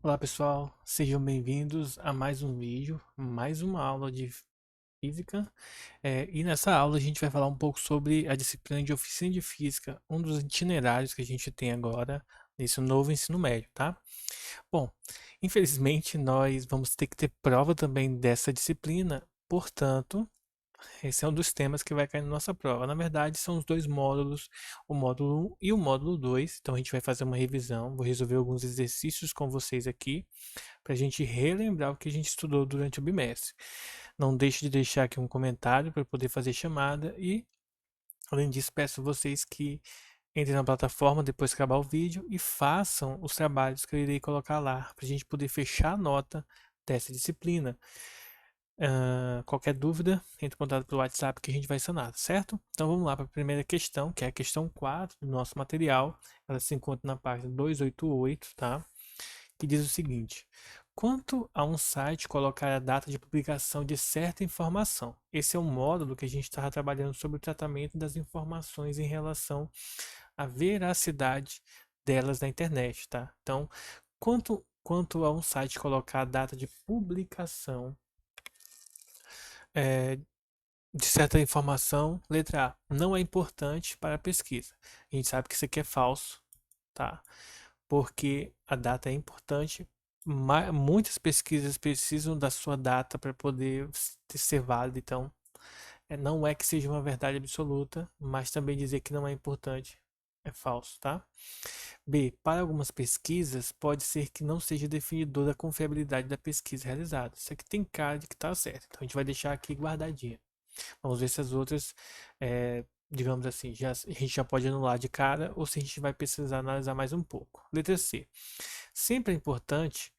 Olá pessoal, sejam bem-vindos a mais um vídeo, mais uma aula de física. E nessa aula a gente vai falar um pouco sobre a disciplina de oficina de física, um dos itinerários que a gente tem agora nesse novo ensino médio, tá? Bom, infelizmente nós vamos ter que ter prova também dessa disciplina, portanto, esse é um dos temas que vai cair na nossa prova. Na verdade, são os dois módulos, o módulo 1 e o módulo 2. Então a gente vai fazer uma revisão, vou resolver alguns exercícios com vocês aqui para a gente relembrar o que a gente estudou durante o bimestre. Não deixe de deixar aqui um comentário para poder fazer chamada e, além disso, peço vocês que entrem na plataforma depois que acabar o vídeo e façam os trabalhos que eu irei colocar lá para a gente poder fechar a nota dessa disciplina. Qualquer dúvida, entre em contato pelo WhatsApp que a gente vai sanar, certo? Então vamos lá para a primeira questão, que é a questão 4 do nosso material. Ela se encontra na página 288, tá? Que diz o seguinte: quanto a um site colocar a data de publicação de certa informação. Esse é um módulo que a gente estava trabalhando sobre o tratamento das informações em relação à veracidade delas na internet, tá? Então, quanto a um site colocar a data de publicação é, de certa informação, letra A, não é importante para a pesquisa. A gente sabe que isso aqui é falso, tá? Porque a data é importante. Muitas pesquisas precisam da sua data para poder ser válida, então não é que seja uma verdade absoluta, mas também dizer que não é importante é falso, tá? B. Para algumas pesquisas, pode ser que não seja definidor da confiabilidade da pesquisa realizada. Isso aqui tem cara de que está certo, então a gente vai deixar aqui guardadinha. Vamos ver se as outras, digamos assim, a gente já pode anular de cara ou se a gente vai precisar analisar mais um pouco. Letra C. Sempre é importante,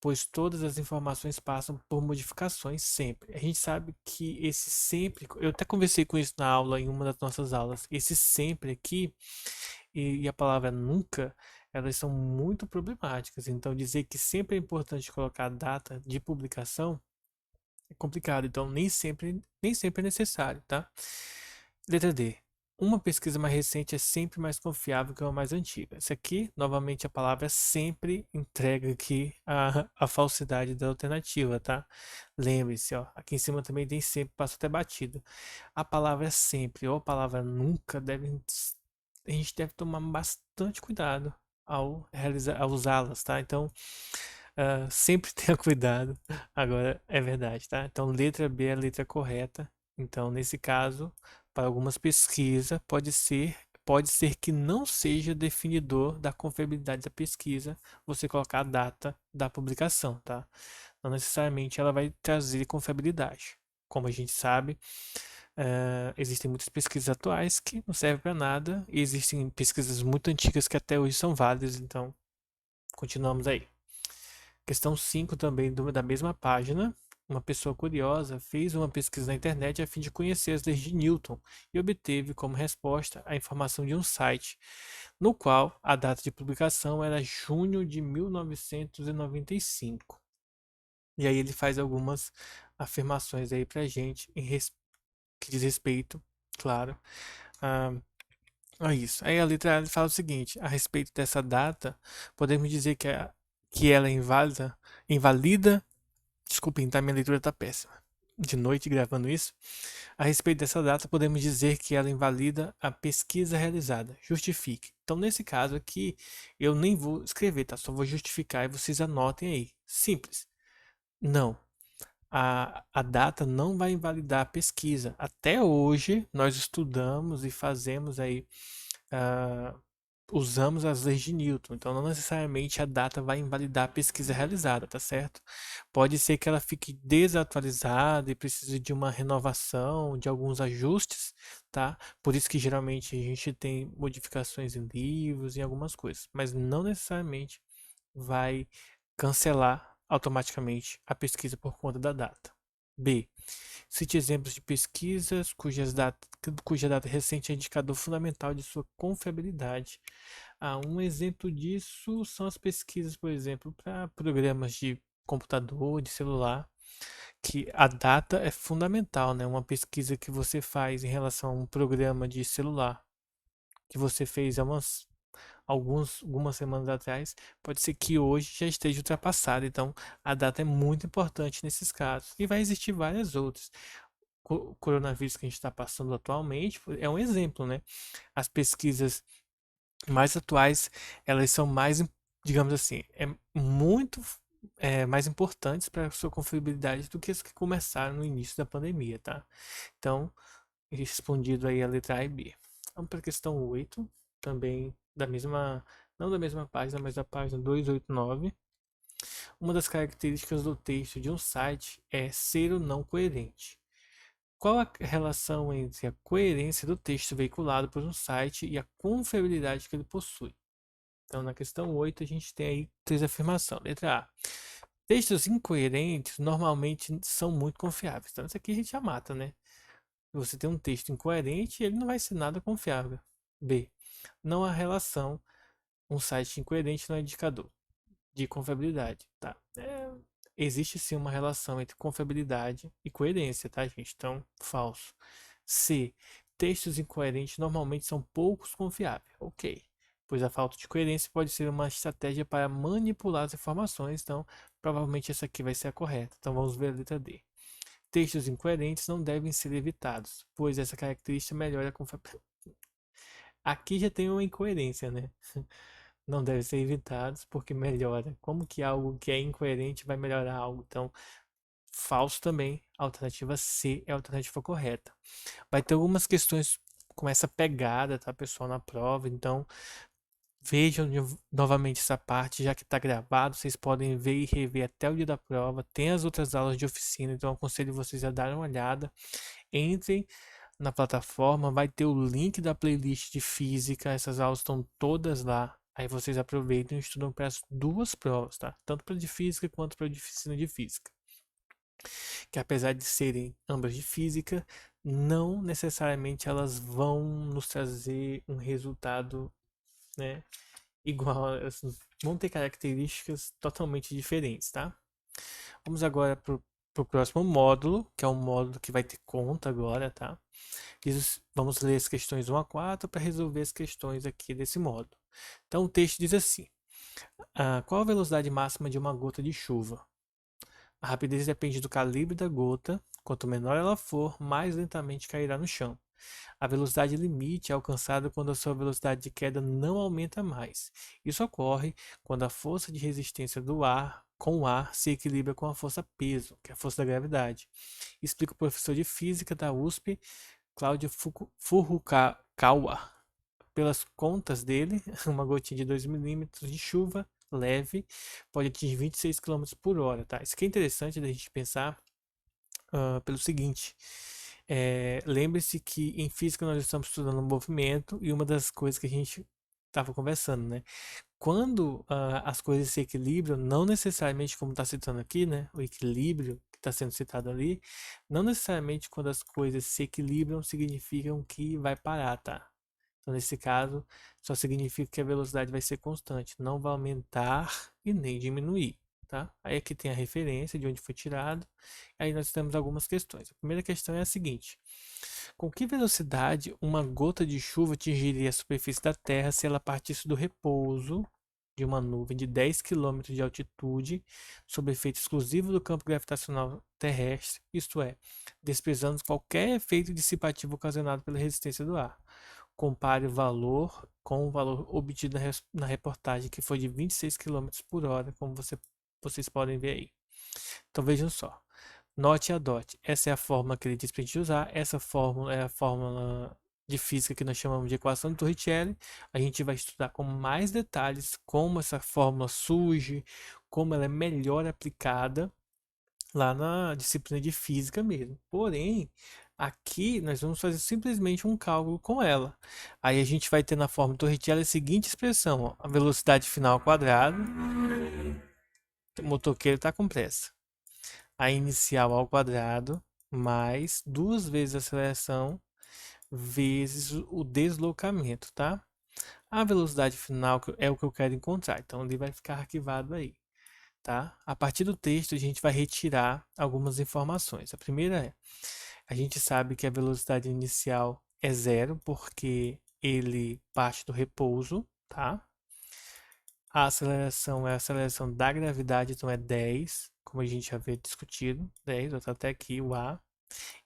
pois todas as informações passam por modificações sempre. A gente sabe que esse sempre, eu até conversei com isso na aula, em uma das nossas aulas, esse sempre aqui e a palavra nunca, elas são muito problemáticas. Então, dizer que sempre é importante colocar a data de publicação é complicado, então nem sempre é necessário, tá? Letra D. Uma pesquisa mais recente é sempre mais confiável que uma mais antiga. Isso aqui, novamente, a palavra sempre entrega aqui a falsidade da alternativa, tá? Lembre-se, ó, aqui em cima também tem sempre, passa até batido. A palavra sempre ou a palavra nunca a gente deve tomar bastante cuidado ao usá-las, tá? Então, sempre tenha cuidado. Agora é verdade, tá? Então, letra B é a letra correta. Então, nesse caso, para algumas pesquisas, pode ser que não seja definidor da confiabilidade da pesquisa você colocar a data da publicação, tá? Não necessariamente ela vai trazer confiabilidade. Como a gente sabe, existem muitas pesquisas atuais que não servem para nada e existem pesquisas muito antigas que até hoje são válidas, então continuamos aí. Questão 5 também da mesma página. Uma pessoa curiosa fez uma pesquisa na internet a fim de conhecer as leis de Newton e obteve como resposta a informação de um site, no qual a data de publicação era junho de 1995. E aí ele faz algumas afirmações aí pra gente que diz respeito, claro, a, a isso. Aí a letra A fala o seguinte: a respeito dessa data, podemos dizer que ela é invalida. Desculpem, tá? Minha leitura tá péssima. De noite gravando isso. A respeito dessa data, podemos dizer que ela invalida a pesquisa realizada. Justifique. Então, nesse caso aqui, eu nem vou escrever, tá? Só vou justificar e vocês anotem aí. Simples. Não. A data não vai invalidar a pesquisa. Até hoje, nós estudamos e fazemos aí ah, usamos as leis de Newton, então não necessariamente a data vai invalidar a pesquisa realizada, tá certo? Pode ser que ela fique desatualizada e precise de uma renovação, de alguns ajustes, tá? Por isso que geralmente a gente tem modificações em livros e algumas coisas, mas não necessariamente vai cancelar automaticamente a pesquisa por conta da data. B. Cite exemplos de pesquisas cuja data recente é indicador fundamental de sua confiabilidade. Um exemplo disso são as pesquisas, por exemplo, para programas de computador, de celular, que a data é fundamental, né? Uma pesquisa que você faz em relação a um programa de celular que você fez algumas semanas atrás, pode ser que hoje já esteja ultrapassada. Então, a data é muito importante nesses casos. E vai existir várias outras. O coronavírus que a gente está passando atualmente é um exemplo, né? As pesquisas mais atuais, elas são mais, digamos assim, muito mais importantes para a sua confiabilidade do que as que começaram no início da pandemia, tá? Então, respondido aí a letra A e B. Vamos para a questão 8, também da mesma, não da mesma página, mas da página 289. Uma das características do texto de um site é ser ou não coerente. Qual a relação entre a coerência do texto veiculado por um site e a confiabilidade que ele possui? Então, na questão 8, a gente tem aí três afirmações. Letra A. Textos incoerentes normalmente são muito confiáveis. Então, isso aqui a gente já mata, né? Você tem um texto incoerente, ele não vai ser nada confiável. B. Não há relação. Um site incoerente não é indicador de confiabilidade, tá? Existe sim uma relação entre confiabilidade e coerência, tá, gente? Então, falso. C. Textos incoerentes normalmente são poucos confiáveis. Ok. Pois a falta de coerência pode ser uma estratégia para manipular as informações. Então, provavelmente essa aqui vai ser a correta. Então, vamos ver a letra D. Textos incoerentes não devem ser evitados, pois essa característica melhora a confiabilidade. Aqui já tem uma incoerência, né? Não devem ser evitados porque melhora. Como que algo que é incoerente vai melhorar algo? Então, falso também. A alternativa C é a alternativa correta. Vai ter algumas questões com essa pegada, tá, pessoal, na prova. Então, vejam novamente essa parte, já que está gravado. Vocês podem ver e rever até o dia da prova. Tem as outras aulas de oficina, então aconselho vocês a darem uma olhada. Entrem na plataforma, vai ter o link da playlist de física. Essas aulas estão todas lá. Aí vocês aproveitam e estudam para as duas provas, tá? Tanto para de física quanto para de oficina de física. Que apesar de serem ambas de física, não necessariamente elas vão nos trazer um resultado, né, igual. Vão ter características totalmente diferentes, tá? Vamos agora para o próximo módulo, que é um módulo que vai ter conta agora, tá? Vamos ler as questões 1 a 4 para resolver as questões aqui desse módulo. Então o texto diz assim: qual a velocidade máxima de uma gota de chuva? A rapidez depende do calibre da gota. Quanto menor ela for, mais lentamente cairá no chão. A velocidade limite é alcançada quando a sua velocidade de queda não aumenta mais. Isso ocorre quando a força de resistência do ar com o ar se equilibra com a força peso, que é a força da gravidade. Explica o professor de física da USP, Cláudio Furukawa. Pelas contas dele, uma gotinha de 2 milímetros de chuva leve pode atingir 26 km por hora, tá? Isso aqui é interessante da gente pensar pelo seguinte. Lembre-se que em física nós estamos estudando o movimento e uma das coisas que a gente estava conversando, né? Quando as coisas se equilibram, não necessariamente como está citando aqui, né? O equilíbrio que está sendo citado ali, não necessariamente quando as coisas se equilibram significam que vai parar, tá? Então, nesse caso, só significa que a velocidade vai ser constante, não vai aumentar e nem diminuir, tá? Aí aqui tem a referência de onde foi tirado. Aí nós temos algumas questões. A primeira questão é a seguinte: com que velocidade uma gota de chuva atingiria a superfície da Terra se ela partisse do repouso de uma nuvem de 10 km de altitude, sob efeito exclusivo do campo gravitacional terrestre, isto é, desprezando qualquer efeito dissipativo ocasionado pela resistência do ar? Compare o valor com o valor obtido na reportagem, que foi de 26 km por hora, como vocês podem ver aí. Então vejam só. Note e adote. Essa é a fórmula que ele diz para a gente usar. Essa fórmula é a fórmula de física que nós chamamos de equação de Torricelli. A gente vai estudar com mais detalhes como essa fórmula surge, como ela é melhor aplicada lá na disciplina de física mesmo. Porém, aqui nós vamos fazer simplesmente um cálculo com ela. Aí a gente vai ter na fórmula de Torricelli a seguinte expressão: ó, a velocidade final ao quadrado. O motoqueiro está com pressa. A inicial ao quadrado mais 2 vezes a aceleração vezes o deslocamento, tá? A velocidade final é o que eu quero encontrar, então ele vai ficar arquivado aí, tá? A partir do texto a gente vai retirar algumas informações. A primeira é: a gente sabe que a velocidade inicial é zero porque ele parte do repouso, tá? A aceleração é a aceleração da gravidade, então é 10, como a gente já havia discutido, 10, eu tô até aqui o A.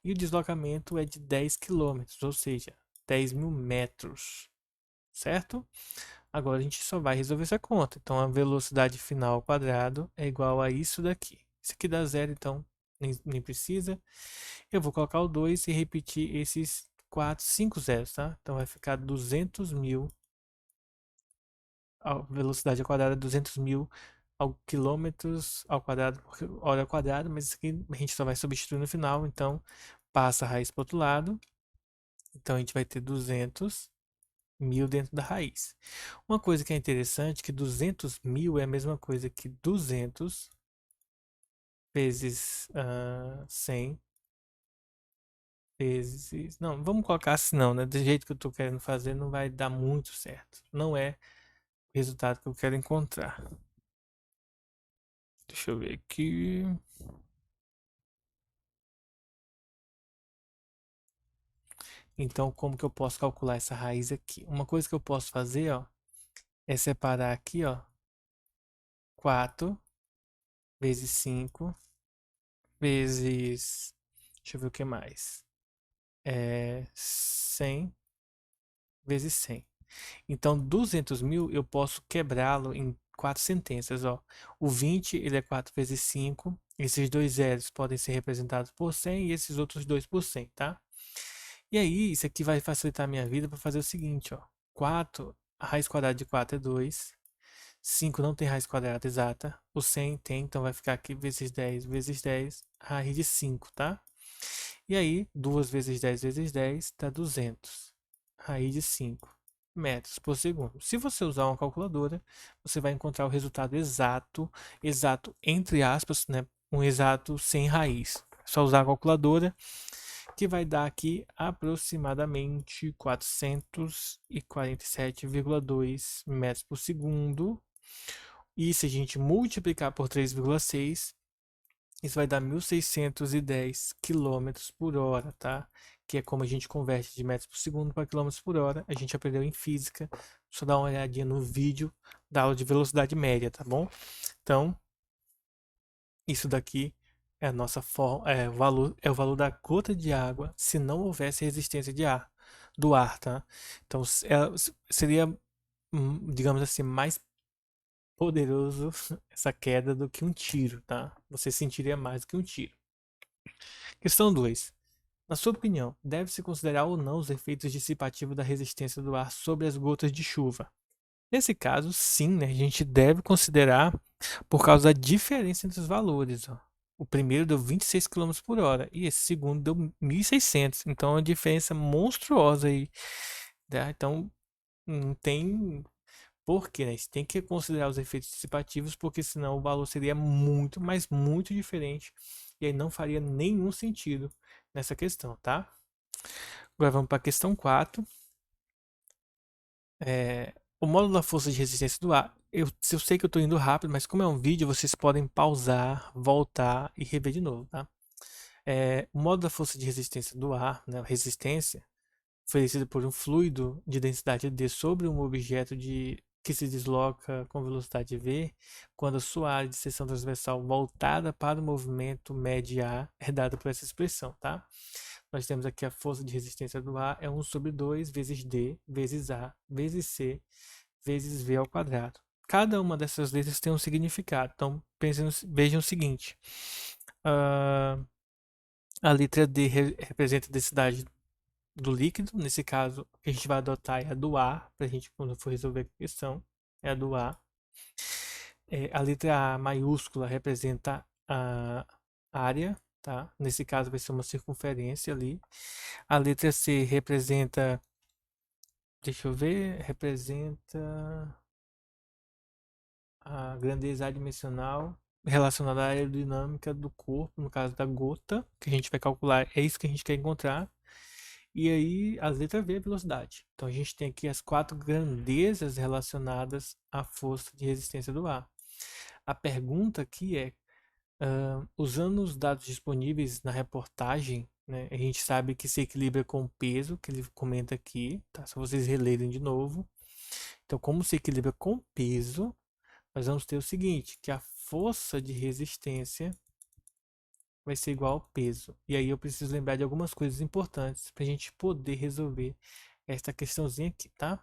E o deslocamento é de 10 quilômetros, ou seja, 10.000 metros, certo? Agora a gente só vai resolver essa conta. Então a velocidade final ao quadrado é igual a isso daqui. Isso aqui dá zero, então nem precisa. Eu vou colocar o 2 e repetir esses 4, 5 zeros, tá? Então vai ficar 200.000, a velocidade ao quadrado é 200.000 ao quilômetros ao quadrado por hora ao quadrado, mas isso aqui a gente só vai substituir no final, então passa a raiz para o outro lado. Então a gente vai ter 200.000 dentro da raiz. Uma coisa que é interessante é que 200.000 é a mesma coisa que 200 vezes 100 vezes... Não, vamos colocar assim não, né? Do jeito que eu estou querendo fazer não vai dar muito certo. Não é o resultado que eu quero encontrar. Deixa eu ver aqui. Então, como que eu posso calcular essa raiz aqui? Uma coisa que eu posso fazer, ó, é separar aqui, ó, 4 vezes 5 vezes... Deixa eu ver o que mais. 100 vezes 100. Então, 200.000 eu posso quebrá-lo em 4 sentenças, ó. O 20, ele é 4 vezes 5. Esses dois zeros podem ser representados por 100 e esses outros dois por 100, tá? E aí, isso aqui vai facilitar a minha vida para fazer o seguinte, ó. 4, a raiz quadrada de 4 é 2. 5 não tem raiz quadrada exata. O 100 tem, então vai ficar aqui vezes 10, raiz de 5, tá? E aí, 2 vezes 10 vezes 10 dá 200. Raiz de 5 metros por segundo. Se você usar uma calculadora, você vai encontrar o resultado exato, exato entre aspas, né? Um exato sem raiz. É só usar a calculadora, que vai dar aqui aproximadamente 447,2 metros por segundo. E se a gente multiplicar por 3,6, isso vai dar 1.610 quilômetros por hora, tá? Que é como a gente converte de metros por segundo para quilômetros por hora. A gente aprendeu em física. Só dá uma olhadinha no vídeo da aula de velocidade média, tá bom? Então, isso daqui é a nossa é o valor da gota de água se não houvesse resistência de ar, do ar, tá? Então, seria, digamos assim, mais poderoso essa queda do que um tiro, tá? Você sentiria mais do que um tiro. Questão 2. Na sua opinião, deve-se considerar ou não os efeitos dissipativos da resistência do ar sobre as gotas de chuva? Nesse caso, sim, né, a gente deve considerar por causa da diferença entre os valores. Ó. O primeiro deu 26 km por hora e esse segundo deu 1.600. Então, é uma diferença monstruosa aí. Tá? Então, não tem porquê, né? Você tem que considerar os efeitos dissipativos, porque senão o valor seria muito, mas muito diferente. E aí não faria nenhum sentido nessa questão, tá? Agora vamos para a questão 4. O módulo da força de resistência do ar. Eu sei que eu estou indo rápido, mas como é um vídeo, vocês podem pausar, voltar e rever de novo, tá? O módulo da força de resistência do ar, né, resistência, oferecido por um fluido de densidade d sobre um objeto que se desloca com velocidade v, quando a sua área de seção transversal voltada para o movimento médio A é dada por essa expressão, tá? Nós temos aqui a força de resistência do ar é 1 sobre 2 vezes d vezes A vezes C vezes V ao quadrado. Cada uma dessas letras tem um significado. Então, vejam o seguinte. A letra D representa a densidade do líquido. Nesse caso, o que a gente vai adotar é a do ar, para a gente, quando for resolver a questão, é a do ar. A letra A maiúscula representa a área, tá? Nesse caso vai ser uma circunferência ali. A letra C representa, deixa eu ver, representa a grandeza adimensional relacionada à aerodinâmica do corpo, no caso da gota, que a gente vai calcular, é isso que a gente quer encontrar. E aí, a letra V é velocidade. Então, a gente tem aqui as 4 grandezas relacionadas à força de resistência do ar. A pergunta aqui é, usando os dados disponíveis na reportagem, né, a gente sabe que se equilibra com o peso, que ele comenta aqui, tá? Se vocês relerem de novo. Então, como se equilibra com peso, nós vamos ter o seguinte, que a força de resistência vai ser igual ao peso. E aí eu preciso lembrar de algumas coisas importantes para a gente poder resolver esta questãozinha aqui, tá?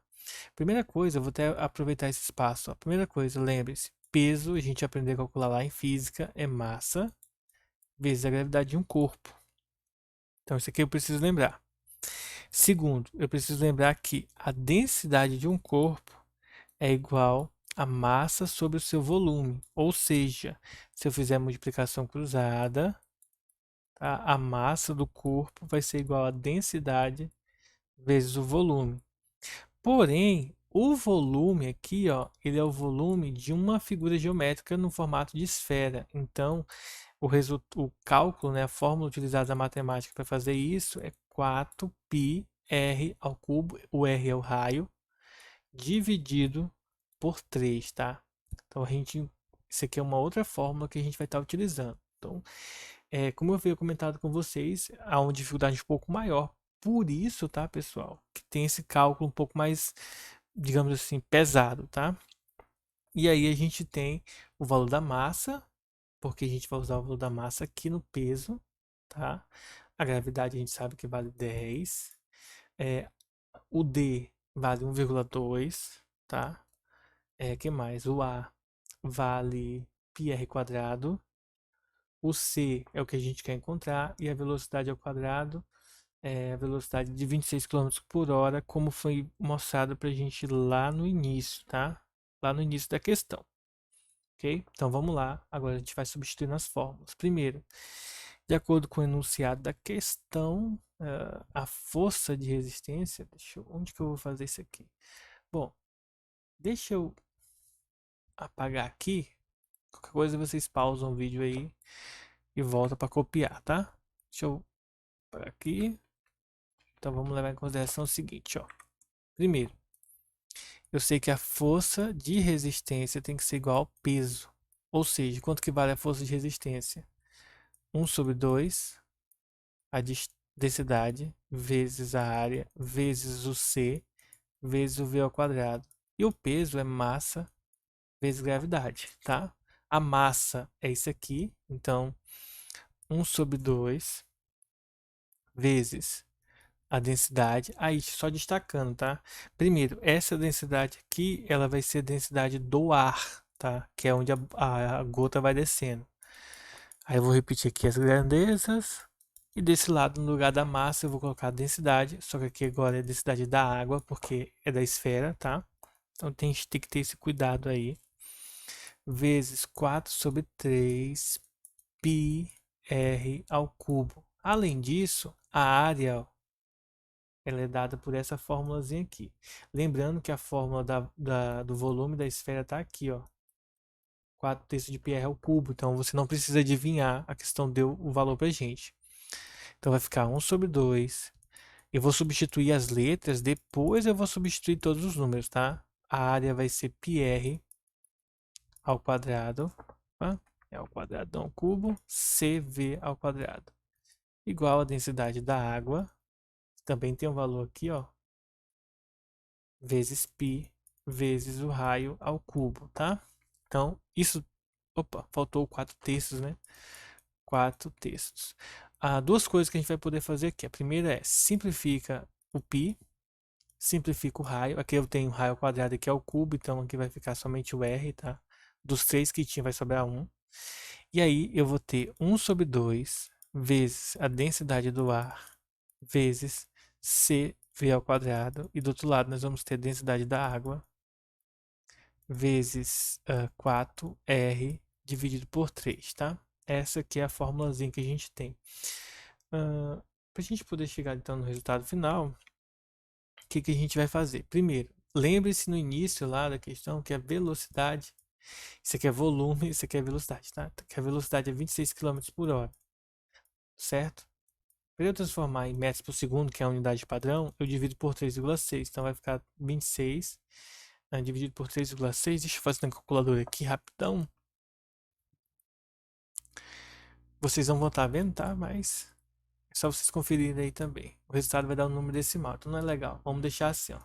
Primeira coisa, eu vou até aproveitar esse espaço. A primeira coisa, lembre-se, peso, a gente aprendeu a calcular lá em física, é massa vezes a gravidade de um corpo. Então isso aqui eu preciso lembrar. Segundo, eu preciso lembrar que a densidade de um corpo é igual a massa sobre o seu volume. Ou seja, se eu fizer multiplicação cruzada, tá? A massa do corpo vai ser igual a densidade vezes o volume. Porém, o volume aqui, ó, ele é o volume de uma figura geométrica no formato de esfera. Então, o cálculo, né, a fórmula utilizada na matemática para fazer isso é 4πr ao cubo, o r é o raio, dividido por 3, tá? Então, isso aqui é uma outra fórmula que a gente vai estar utilizando. Então, como eu havia comentado com vocês, há uma dificuldade um pouco maior. Por isso, tá, pessoal, que tem esse cálculo um pouco mais, digamos assim, pesado, tá? E aí a gente tem o valor da massa, porque a gente vai usar o valor da massa aqui no peso, tá? A gravidade a gente sabe que vale 10. O D vale 1,2, tá? Que mais? O A vale πr quadrado. O C é o que a gente quer encontrar e a velocidade ao quadrado é a velocidade de 26 km por hora, como foi mostrado para a gente lá no início, tá? Lá no início da questão, ok? Então vamos lá, agora a gente vai substituir nas fórmulas. Primeiro, de acordo com o enunciado da questão, a força de resistência, onde que eu vou fazer isso aqui? Bom, deixa eu apagar aqui, qualquer coisa vocês pausam o vídeo aí e volta para copiar, tá? Deixa eu apagar aqui. Então vamos levar em consideração o seguinte, ó. Primeiro, eu sei que a força de resistência tem que ser igual ao peso. Ou seja, quanto que vale a força de resistência? 1/2, a densidade, vezes a área, vezes o C, vezes o V ao quadrado. E o peso é massa vezes gravidade, tá? A massa é isso aqui, então 1/2 vezes a densidade, aí só destacando, tá? Primeiro, essa densidade aqui, ela vai ser a densidade do ar, tá? Que é onde a gota vai descendo. Aí eu vou repetir aqui as grandezas. E desse lado, no lugar da massa, eu vou colocar a densidade. Só que aqui agora é a densidade da água, porque é da esfera, tá? Então tem que ter esse cuidado aí. Vezes 4/3 πr ao cubo. Além disso, a área, ó, ela é dada por essa fórmulazinha aqui. Lembrando que a fórmula do volume da esfera está aqui, ó. 4/3 de πr ao cubo. Então você não precisa adivinhar, a questão deu o valor para gente. Então vai ficar 1/2. Eu vou substituir as letras, depois eu vou substituir todos os números, tá? A área vai ser πr ao quadrado, tá? É ao quadrado ao cubo, cv ao quadrado. Igual a densidade da água, também tem um valor aqui, ó, vezes π vezes o raio ao cubo, tá? Então, isso... Opa, faltou 4/3, né? 4/3. Duas coisas que a gente vai poder fazer aqui. A primeira é simplifica o π, simplifica o raio. Aqui eu tenho raio ao quadrado aqui ao cubo, então aqui vai ficar somente o r, tá? Dos 3 que tinha vai sobrar 1. E aí eu vou ter 1/2 vezes a densidade do ar vezes cv ao quadrado. E do outro lado nós vamos ter a densidade da água vezes 4r dividido por 3, tá? Essa aqui é a formulazinha que a gente tem. Para a gente poder chegar então no resultado final, o que a gente vai fazer? Primeiro, lembre-se no início lá da questão que a velocidade, isso aqui é volume, isso aqui é velocidade, tá? Que a velocidade é 26 km por hora, certo? Para eu transformar em metros por segundo, que é a unidade padrão, eu divido por 3,6, então vai ficar 26 dividido por 3,6. Deixa eu fazer na calculadora aqui rapidão. Vocês não vão estar vendo, tá? Mas é só vocês conferirem aí também. O resultado vai dar um número decimal, então não é legal. Vamos deixar assim, ó.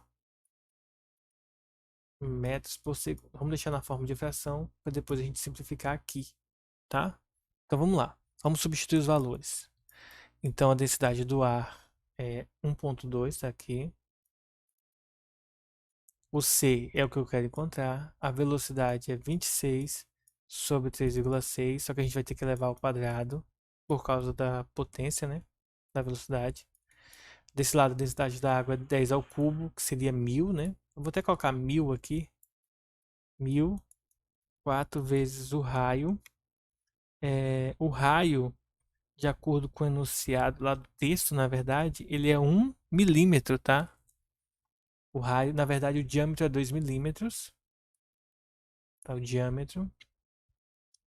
metros por segundo. Vamos deixar na forma de fração para depois a gente simplificar aqui, tá? Então vamos lá. Vamos substituir os valores. Então a densidade do ar é 1,2, tá aqui. O C é o que eu quero encontrar. A velocidade é 26 sobre 3,6, só que a gente vai ter que levar ao quadrado por causa da potência, né? Da velocidade. Desse lado, a densidade da água é 10 ao cubo, que seria 1000, né? Eu vou até colocar 1000 aqui. 1000, 4 vezes o raio. O raio, de acordo com o enunciado lá do texto, na verdade, ele é 1 milímetro, tá? O raio, na verdade, o diâmetro é 2 milímetros. Tá, o diâmetro.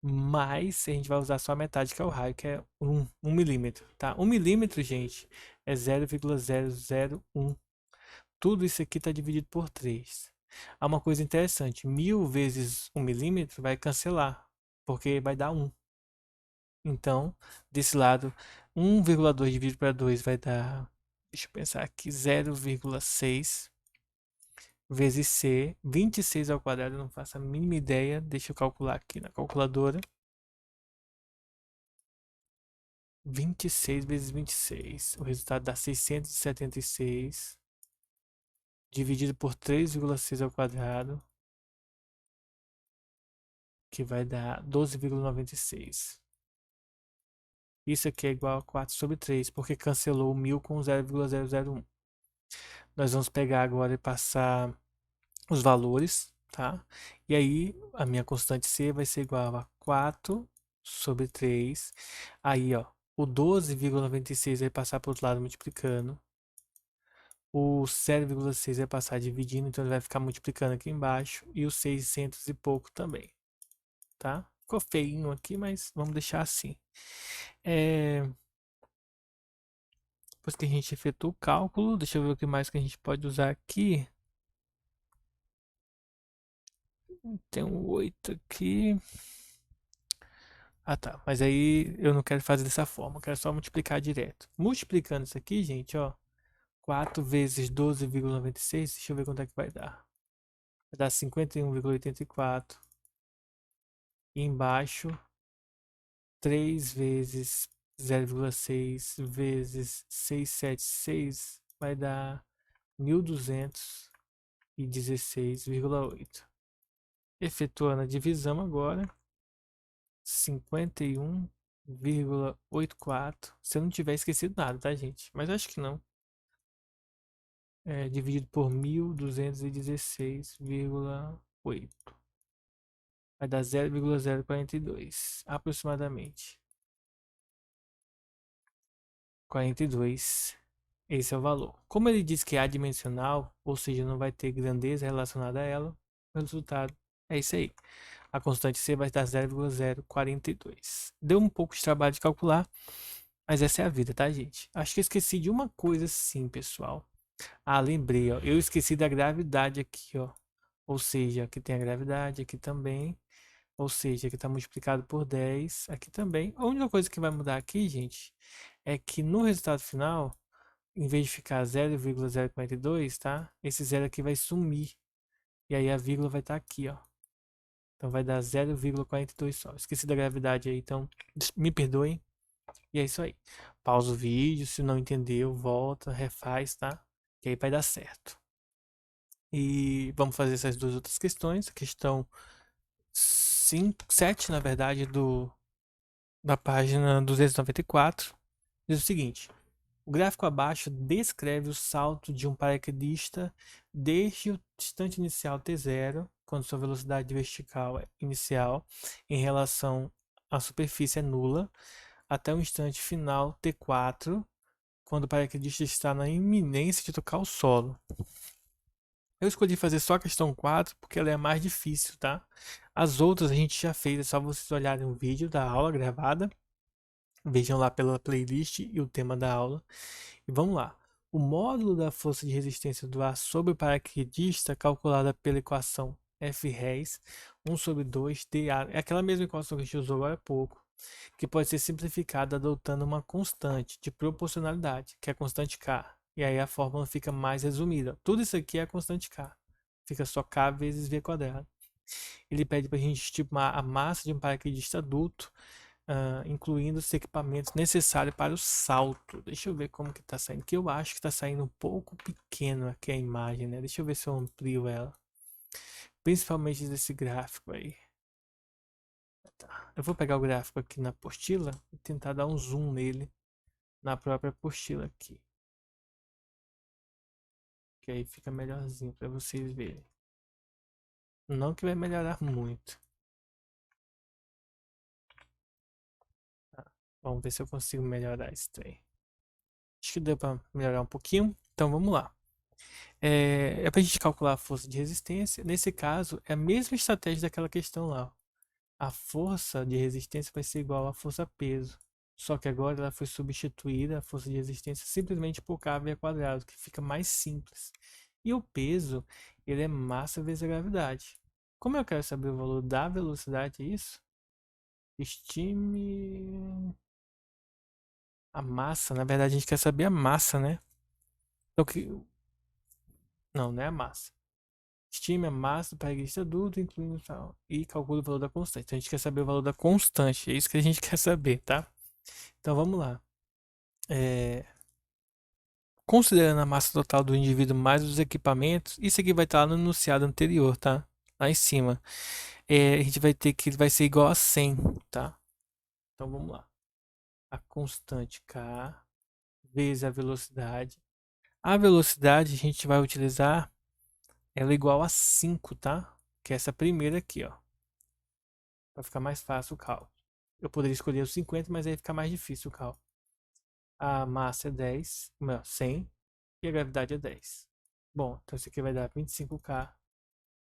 Mas a gente vai usar só a metade, que é o raio, que é 1 milímetro, tá? 1 milímetro, gente, é 0,001. Tudo isso aqui está dividido por 3. Há uma coisa interessante, 1000 vezes 1 milímetro vai cancelar, porque vai dar 1. Então, desse lado, 1,2 dividido para 2 vai dar, deixa eu pensar aqui, 0,6 vezes C, 26 ao quadrado, eu não faço a mínima ideia, deixa eu calcular aqui na calculadora. 26 vezes 26, o resultado dá 676, dividido por 3,6 ao quadrado, que vai dar 12,96. Isso aqui é igual a 4 sobre 3, porque cancelou o 1000 com 0,001. Nós vamos pegar agora e passar os valores, tá? E aí, a minha constante C vai ser igual a 4 sobre 3. Aí, ó, o 12,96 vai passar para o outro lado multiplicando. O 0,6 vai passar dividindo, então ele vai ficar multiplicando aqui embaixo. E o 600 e pouco também, tá? Ficou feinho aqui, mas vamos deixar assim. Depois que a gente efetua o cálculo, deixa eu ver o que mais que a gente pode usar aqui. Tem um 8 aqui. Ah, tá. Mas aí eu não quero fazer dessa forma. Eu quero só multiplicar direto. Multiplicando isso aqui, gente, ó. 4 vezes 12,96. Deixa eu ver quanto é que vai dar. Vai dar 51,84. E embaixo, 3 vezes 0,6 vezes 676 vai dar 1216,8. Efetuando a divisão agora, 51,84. Se eu não tiver esquecido nada, tá, gente? Mas eu acho que não. Dividido por 1216,8. Vai dar 0,042, aproximadamente. 42. Esse é o valor. Como ele diz que é adimensional, ou seja, não vai ter grandeza relacionada a ela, o resultado é isso aí. A constante C vai dar 0,042. Deu um pouco de trabalho de calcular, mas essa é a vida, tá, gente? Acho que eu esqueci de uma coisa sim, pessoal. Ah, lembrei, ó. Eu esqueci da gravidade aqui, ó. Ou seja, aqui tem a gravidade, aqui também. Ou seja, aqui está multiplicado por 10, aqui também. A única coisa que vai mudar aqui, gente, é que no resultado final, em vez de ficar 0,042, tá? Esse zero aqui vai sumir. E aí a vírgula vai estar aqui, ó. Então vai dar 0,42 só. Esqueci da gravidade aí, então me perdoem. E é isso aí. Pausa o vídeo, se não entendeu, volta, refaz, tá? Que aí vai dar certo. E vamos fazer essas duas outras questões. A questão 5, 7, na verdade, da página 294. Diz o seguinte: o gráfico abaixo descreve o salto de um paraquedista desde o instante inicial t0, quando sua velocidade vertical inicial em relação à superfície é nula, até o instante final t4, quando o paraquedista está na iminência de tocar o solo. Eu escolhi fazer só a questão 4 porque ela é mais difícil, tá? As outras a gente já fez, é só vocês olharem o vídeo da aula gravada. Vejam lá pela playlist e o tema da aula. E vamos lá. O módulo da força de resistência do ar sobre o paraquedista, calculada pela equação F-res 1 sobre 2 dA, é aquela mesma equação que a gente usou agora há pouco, que pode ser simplificada adotando uma constante de proporcionalidade, que é a constante K. E aí a fórmula fica mais resumida. Tudo isso aqui é a constante K. Fica só K vezes V quadrado. Ele pede para a gente estimar a massa de um paraquedista adulto, incluindo os equipamentos necessários para o salto. Deixa eu ver como que está saindo, que eu acho que está saindo um pouco pequeno aqui a imagem, né? Deixa eu ver se eu amplio ela. Principalmente desse gráfico aí. Tá. Eu vou pegar o gráfico aqui na apostila e tentar dar um zoom nele na própria apostila aqui. Que aí fica melhorzinho para vocês verem. Não que vai melhorar muito. Tá. Vamos ver se eu consigo melhorar esse trem. Acho que deu para melhorar um pouquinho. Então vamos lá. É para a gente calcular a força de resistência. Nesse caso, é a mesma estratégia daquela questão lá. A força de resistência vai ser igual à força peso. Só que agora ela foi substituída, a força de resistência, simplesmente por kV ao quadrado, que fica mais simples. E o peso, ele é massa vezes a gravidade. Como eu quero saber o valor da velocidade, é isso? Estime a massa. Na verdade, a gente quer saber a massa, né? Então, não, não é a massa. Estime a massa do paraquedista adulto, incluindo tal, e calcule o valor da constante. Então, a gente quer saber o valor da constante. É isso que a gente quer saber, tá? Então, vamos lá. Considerando a massa total do indivíduo mais os equipamentos, isso aqui vai estar no enunciado anterior, tá? Lá em cima. A gente vai ter que ele vai ser igual a 100, tá? Então, vamos lá. A constante K vezes a velocidade. A velocidade a gente vai utilizar ela igual a 5, tá? Que é essa primeira aqui, ó. Para ficar mais fácil o cálculo. Eu poderia escolher os 50, mas aí fica mais difícil o cálculo. A massa é 10, não, 100 e a gravidade é 10. Bom, então isso aqui vai dar 25K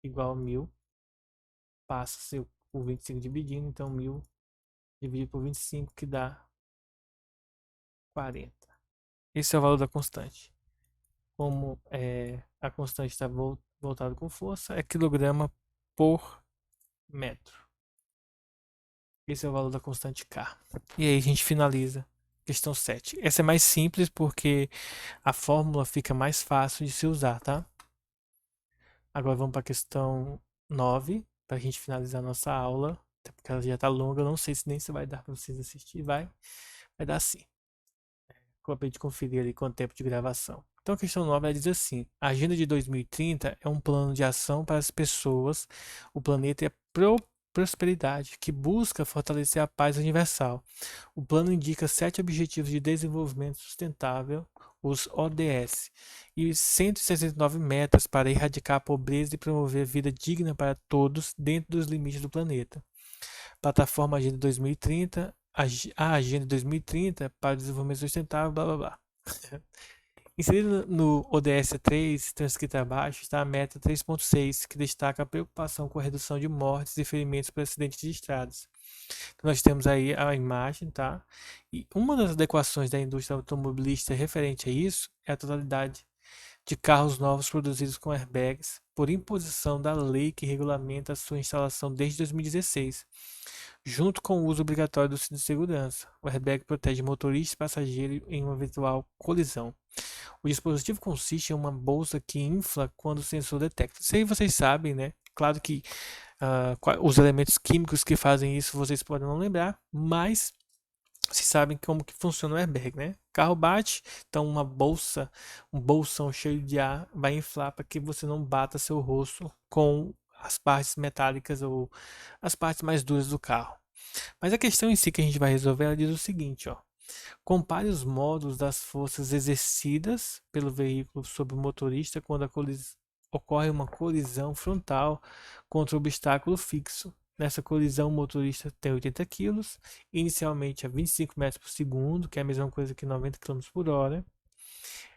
igual a 1000. Passa-se por 25 dividindo, então 1000 dividido por 25 que dá 40. Esse é o valor da constante. Como a constante está voltada com força, é quilograma por metro. Esse é o valor da constante K. E aí a gente finaliza questão 7. Essa é mais simples porque a fórmula fica mais fácil de se usar, tá? Agora vamos para a questão 9, para a gente finalizar a nossa aula. Até porque ela já está longa, eu não sei se nem se vai dar para vocês assistir. Vai dar sim. Acabei de conferir ali quanto tempo de gravação. Então a questão 9 ela diz assim: a Agenda de 2030 é um plano de ação para as pessoas, o planeta e a prosperidade, que busca fortalecer a paz universal. O plano indica 7 Objetivos de Desenvolvimento Sustentável, os ODS, e 169 metas para erradicar a pobreza e promover vida digna para todos dentro dos limites do planeta. Plataforma Agenda 2030, a Agenda 2030 para o Desenvolvimento Sustentável, blá blá blá. Inserido no ODS 3, transcrito abaixo, está a meta 3.6, que destaca a preocupação com a redução de mortes e ferimentos por acidentes de estradas. Então, nós temos aí a imagem, tá? E uma das adequações da indústria automobilística referente a isso é a totalidade de carros novos produzidos com airbags, por imposição da lei que regulamenta a sua instalação desde 2016, junto com o uso obrigatório do cinto de segurança. O airbag protege motorista e passageiro em uma eventual colisão. O dispositivo consiste em uma bolsa que infla quando o sensor detecta. Isso aí vocês sabem, né? Claro que os elementos químicos que fazem isso vocês podem não lembrar, mas vocês sabem como que funciona o airbag, né? O carro bate, então uma bolsa, um bolsão cheio de ar vai inflar para que você não bata seu rosto com as partes metálicas ou as partes mais duras do carro. Mas a questão em si que a gente vai resolver, ela diz o seguinte, ó. Compare os modos das forças exercidas pelo veículo sobre o motorista quando ocorre uma colisão frontal contra o obstáculo fixo. Nessa colisão, o motorista tem 80 kg, inicialmente a 25 metros por segundo, que é a mesma coisa que 90 km por hora.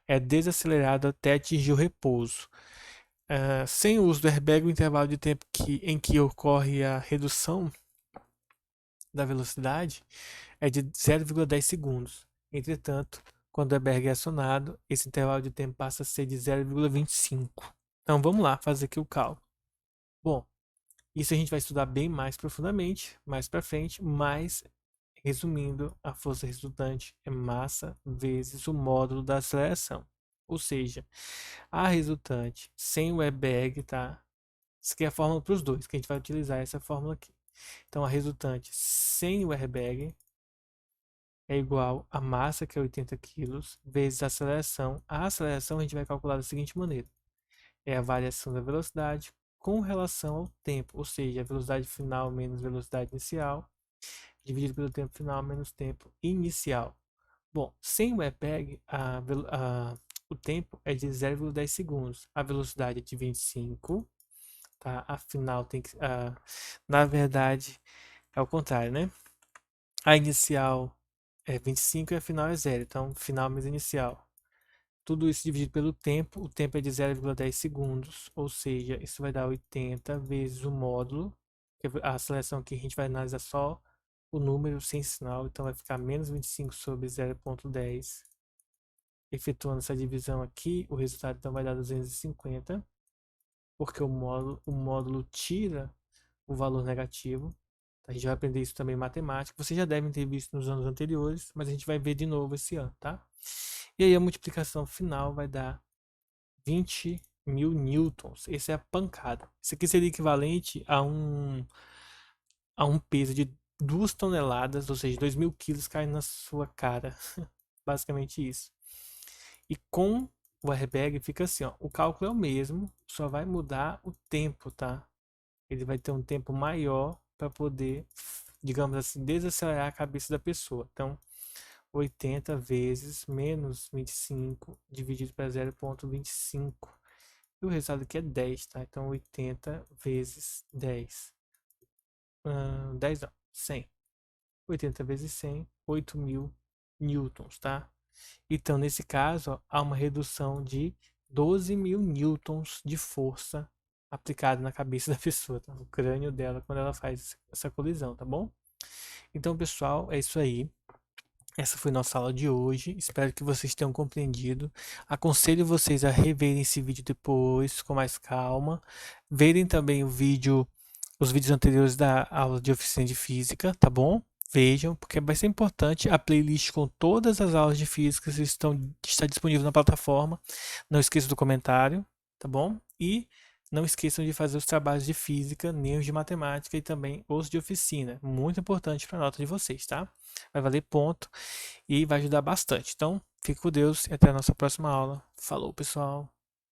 É desacelerado até atingir o repouso. Sem o uso do airbag, o intervalo de tempo em que ocorre a redução da velocidade é de 0,10 segundos. Entretanto, quando o airbag é acionado, esse intervalo de tempo passa a ser de 0,25. Então vamos lá fazer aqui o cálculo. Bom, isso a gente vai estudar bem mais profundamente, mais para frente, mas resumindo, a força resultante é massa vezes o módulo da aceleração. Ou seja, a resultante sem o airbag, tá? Isso aqui é a fórmula para os dois, que a gente vai utilizar essa fórmula aqui. Então, a resultante sem o airbag é igual a massa, que é 80 quilos, vezes a aceleração. A aceleração a gente vai calcular da seguinte maneira. É a variação da velocidade com relação ao tempo, ou seja, a velocidade final menos velocidade inicial, dividido pelo tempo final menos tempo inicial. Bom, sem o airbag, o tempo é de 0,10 segundos, a velocidade é de 25, tá? A final tem que, na verdade, é o contrário, né? A inicial é 25 e a final é 0, então final menos inicial. Tudo isso dividido pelo tempo, o tempo é de 0,10 segundos, ou seja, isso vai dar 80 vezes o módulo, que a seleção aqui a gente vai analisar só o número sem sinal, então vai ficar menos 25 sobre 0,10. Efetuando essa divisão aqui, o resultado então vai dar 250, porque o módulo tira o valor negativo. A gente vai aprender isso também em matemática. Vocês já devem ter visto nos anos anteriores, mas a gente vai ver de novo esse ano, tá? E aí a multiplicação final vai dar 20.000 newtons. Essa é a pancada. Isso aqui seria equivalente a um peso de 2 toneladas, ou seja, 2.000 quilos caindo na sua cara. Basicamente isso. E com o airbag fica assim, ó, o cálculo é o mesmo, só vai mudar o tempo, tá? Ele vai ter um tempo maior para poder, digamos assim, desacelerar a cabeça da pessoa. Então, 80 vezes menos 25 dividido para 0,25. E o resultado aqui é 10, tá? Então, 80 vezes 10. 10 não, 100. 80 vezes 100, 8.000 newtons, tá? Então, nesse caso, ó, há uma redução de 12.000 newtons de força aplicada na cabeça da pessoa, tá? No crânio dela, quando ela faz essa colisão, tá bom? Então, pessoal, é isso aí. Essa foi nossa aula de hoje. Espero que vocês tenham compreendido. Aconselho vocês a reverem esse vídeo depois, com mais calma. Verem também os vídeos anteriores da aula de oficina de física, tá bom? Vejam, porque vai ser importante. A playlist com todas as aulas de física está disponível na plataforma. Não esqueça do comentário, tá bom? E não esqueçam de fazer os trabalhos de física, nem os de matemática e também os de oficina. Muito importante para a nota de vocês, tá? Vai valer ponto e vai ajudar bastante. Então, fique com Deus e até a nossa próxima aula. Falou, pessoal!